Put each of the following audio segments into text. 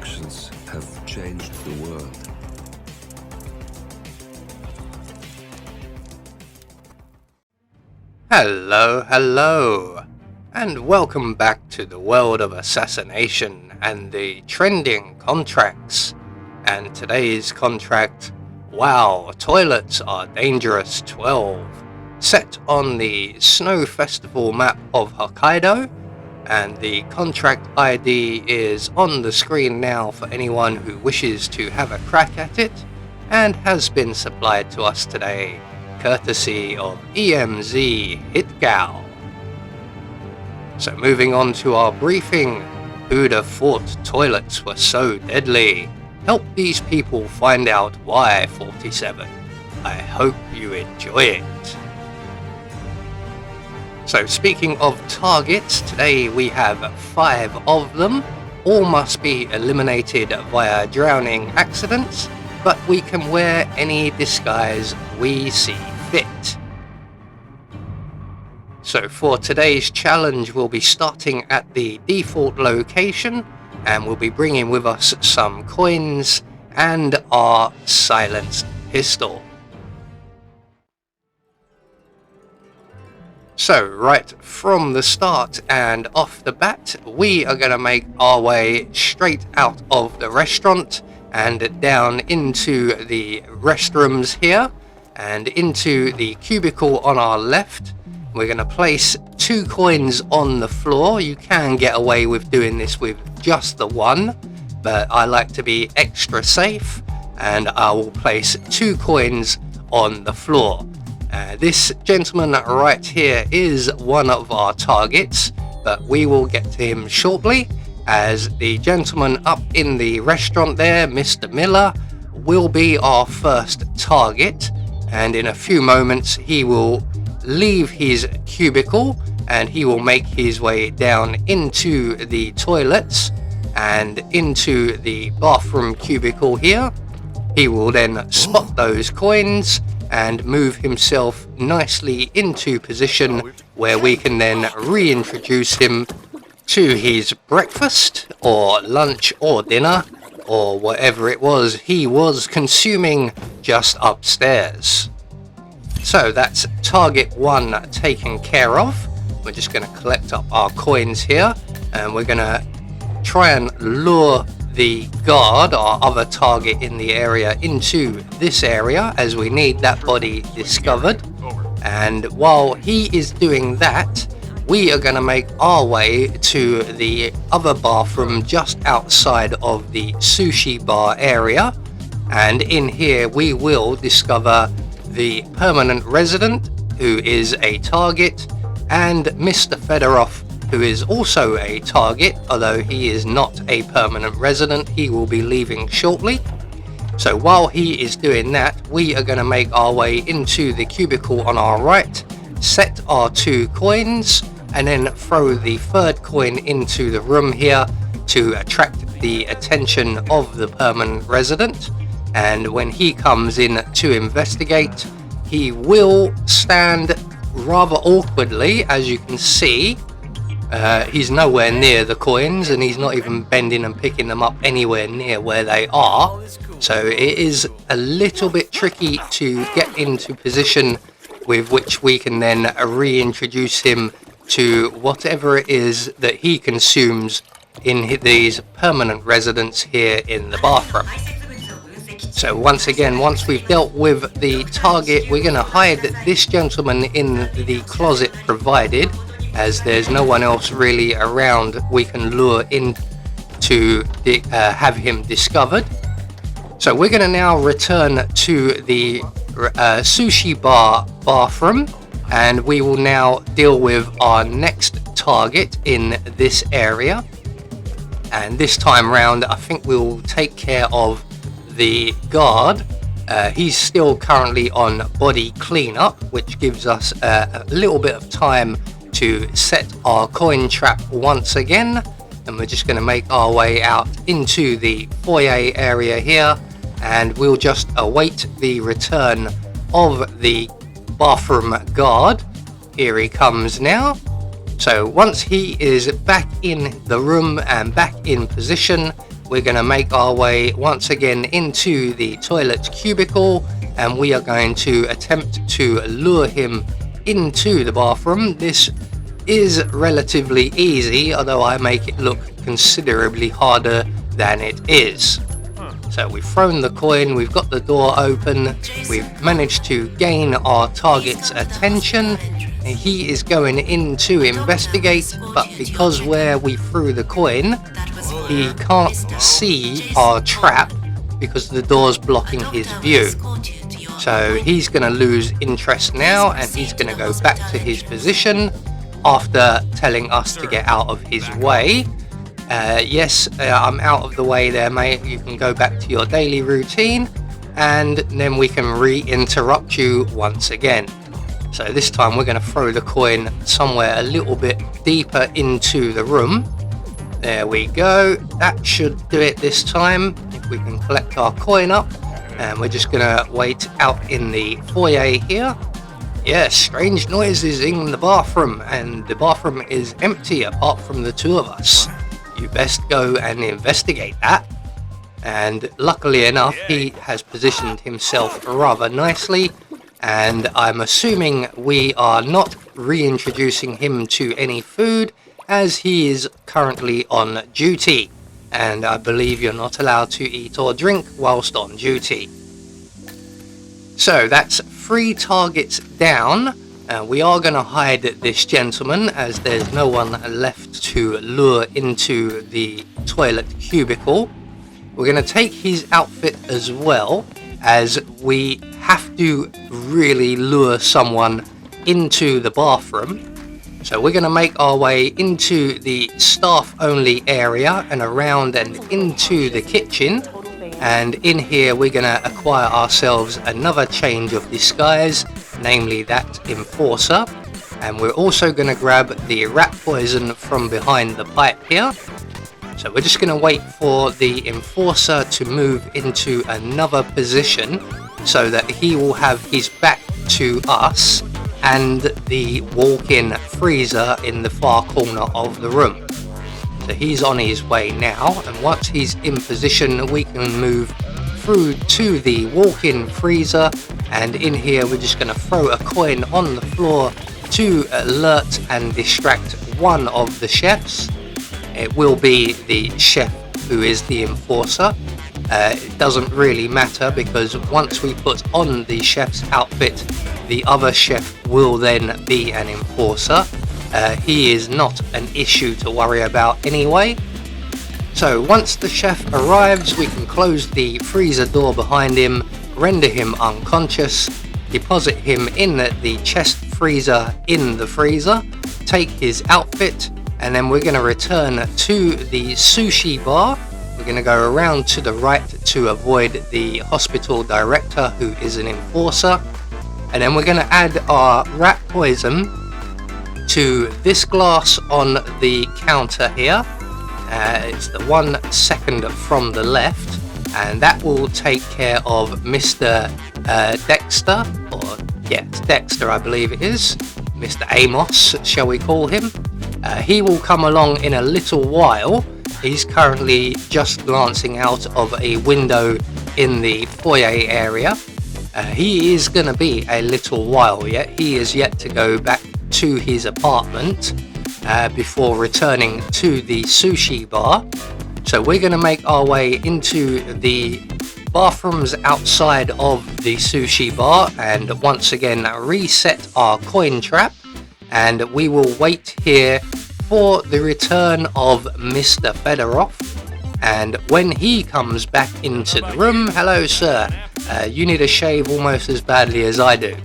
actions have changed the world. Hello, and welcome back to the world of assassination and the trending contracts. And today's contract, WoW, Toilets Are Dangerous 12, set on the Snow Festival map of Hokkaido, and the contract ID is on the screen now for anyone who wishes to have a crack at it, and has been supplied to us today, courtesy of EMZ Hitgal. So moving on to our briefing, who'd have thought toilets were so deadly? Help these people find out why, 47. I hope you enjoy it. So speaking of targets, today we have 5 of them. All must be eliminated via drowning accidents, but we can wear any disguise we see fit. So for today's challenge, we'll be starting at the default location, and we'll be bringing with us some coins and our silenced pistol. So right from the start and off the bat, we are going to make our way straight out of the restaurant and down into the restrooms here and into the cubicle on our left. We're going to place 2 coins on the floor. You can get away with doing this with just the 1, but I like to be extra safe, and I will place 2 coins on the floor. This gentleman right here is one of our targets, but we will get to him shortly, as the gentleman up in the restaurant there, Mr. Miller, will be our first target, and in a few moments he will leave his cubicle and he will make his way down into the toilets and into the bathroom cubicle here. He will then spot those coins and move himself nicely into position where we can then reintroduce him to his breakfast or lunch or dinner or whatever it was he was consuming just upstairs. So that's target 1 taken care of. We're just going to collect up our coins here, and we're going to try and lure the guard, our other target in the area, into this area, as we need that body discovered. And while he is doing that, we are going to make our way to the other bathroom just outside of the sushi bar area, and in here we will discover the permanent resident, who is a target, and Mr. Fedorov, who is also a target, although he is not a permanent resident. He will be leaving shortly. So while he is doing that, we are going to make our way into the cubicle on our right, set our 2 coins, and then throw the 3rd coin into the room here to attract the attention of the permanent resident. And when he comes in to investigate, he will stand rather awkwardly, as you can see. He's nowhere near the coins, and he's not even bending and picking them up anywhere near where they are. So it is a little bit tricky to get into position with which we can then reintroduce him to whatever it is that he consumes in these permanent residents here in the bathroom. So once again, once we've dealt with the target, we're going to hide this gentleman in the closet provided, as there's no one else really around we can lure in to have him discovered. So we're going to now return to the sushi bar bathroom, and we will now deal with our next target in this area. And this time round, I think we'll take care of the guard. He's still currently on body cleanup, which gives us a little bit of time to set our coin trap once again, and we're just going to make our way out into the foyer area here, and we'll just await the return of the bathroom guard. Here he comes now. So once he is back in the room and back in position, we're going to make our way once again into the toilet cubicle, and we are going to attempt to lure him into the bathroom. This is relatively easy, although I make it look considerably harder than it is. So we've thrown the coin, we've got the door open, we've managed to gain our target's attention. He is going in to investigate, but because where we threw the coin, he can't see our trap because the door's blocking his view. So he's going to lose interest now, and he's going to go back to his position after telling us to get out of his way. Yes, I'm out of the way there, mate. You can go back to your daily routine, and then we can re-interrupt you once again. So this time we're going to throw the coin somewhere a little bit deeper into the room. There we go. That should do it this time. If we can collect our coin up, and we're just going to wait out in the foyer here. Yes, strange noises in the bathroom, and the bathroom is empty apart from the two of us. You best go and investigate that. And luckily enough, he has positioned himself rather nicely, and I'm assuming we are not reintroducing him to any food, as he is currently on duty, and I believe you're not allowed to eat or drink whilst on duty. So that's 3 targets down. We are going to hide this gentleman, as there's no one left to lure into the toilet cubicle. We're going to take his outfit as well, as we have to really lure someone into the bathroom. So we're going to make our way into the staff only area and around and into the kitchen. And in here we're going to acquire ourselves another change of disguise, namely that enforcer. And we're also going to grab the rat poison from behind the pipe here. So we're just going to wait for the enforcer to move into another position so that he will have his back to us and the walk-in freezer in the far corner of the room. So he's on his way now, and once he's in position we can move through to the walk-in freezer, and in here we're just going to throw a coin on the floor to alert and distract one of the chefs. It will be the chef who is the enforcer. It doesn't really matter, because once we put on the chef's outfit, the other chef will then be an enforcer. He is not an issue to worry about anyway. So once the chef arrives, we can close the freezer door behind him, render him unconscious, deposit him in the chest freezer in the freezer, take his outfit, and then we're going to return to the sushi bar. We're going to go around to the right to avoid the hospital director, who is an enforcer, and then we're going to add our rat poison to this glass on the counter here. It's the 1 second from the left, and that will take care of Mr. Dexter, or yeah, it's Dexter I believe it is, Mr. Amos shall we call him. He will come along in a little while. He's currently just glancing out of a window in the foyer area. He is going to be a little while yet. He is yet to go back to his apartment before returning to the sushi bar. So we're going to make our way into the bathrooms outside of the sushi bar, and once again reset our coin trap, and we will wait here for the return of Mr. Fedorov. And when he comes back into the room, hello sir, you need a shave almost as badly as I do.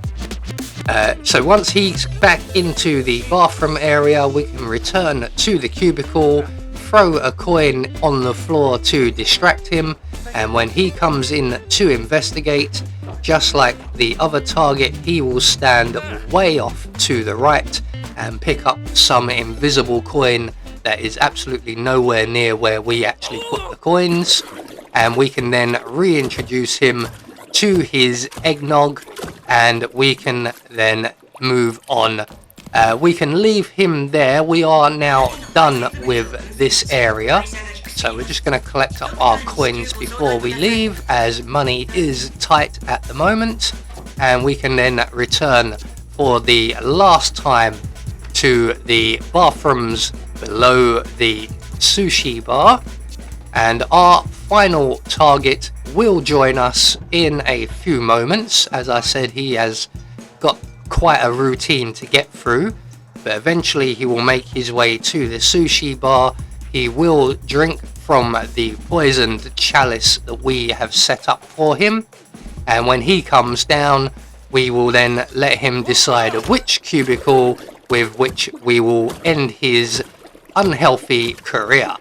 So once he's back into the bathroom area, we can return to the cubicle, throw a coin on the floor to distract him, and when he comes in to investigate, just like the other target, he will stand way off to the right and pick up some invisible coin that is absolutely nowhere near where we actually put the coins, and we can then reintroduce him to his eggnog, and we can then move on. We can leave him there. We are now done with this area, So we're just going to collect up our coins before we leave, as money is tight at the moment, and we can then return for the last time to the bathrooms below the sushi bar, and our final target will join us in a few moments. As I said, he has got quite a routine to get through, but eventually he will make his way to the sushi bar. He will drink from the poisoned chalice that we have set up for him, and when he comes down, we will then let him decide which cubicle with which we will end his unhealthy career.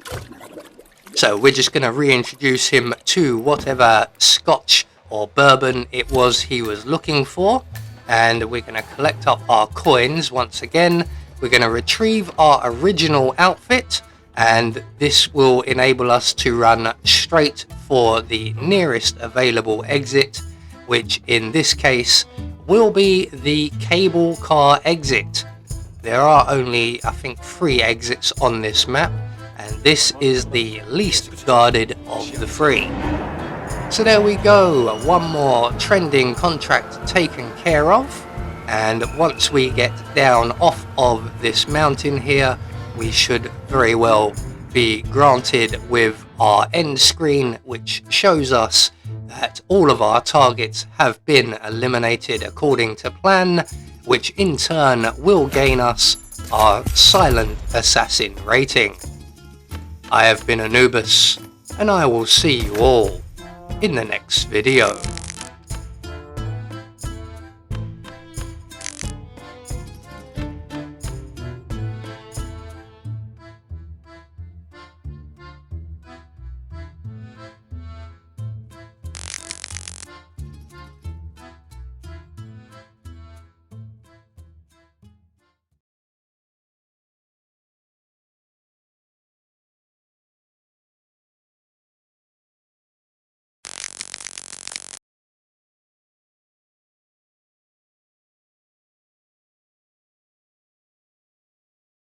So we're just going to reintroduce him to whatever scotch or bourbon it was he was looking for, and we're going to collect up our coins once again. We're going to retrieve our original outfit, and this will enable us to run straight for the nearest available exit, which in this case will be the cable car exit. There are only, I think, 3 exits on this map, and this is the least guarded of the 3. So there we go, one more trending contract taken care of, and once we get down off of this mountain here, we should very well be granted with our end screen, which shows us that all of our targets have been eliminated according to plan, which in turn will gain us our Silent Assassin rating. I have been Anubis, and I will see you all in the next video.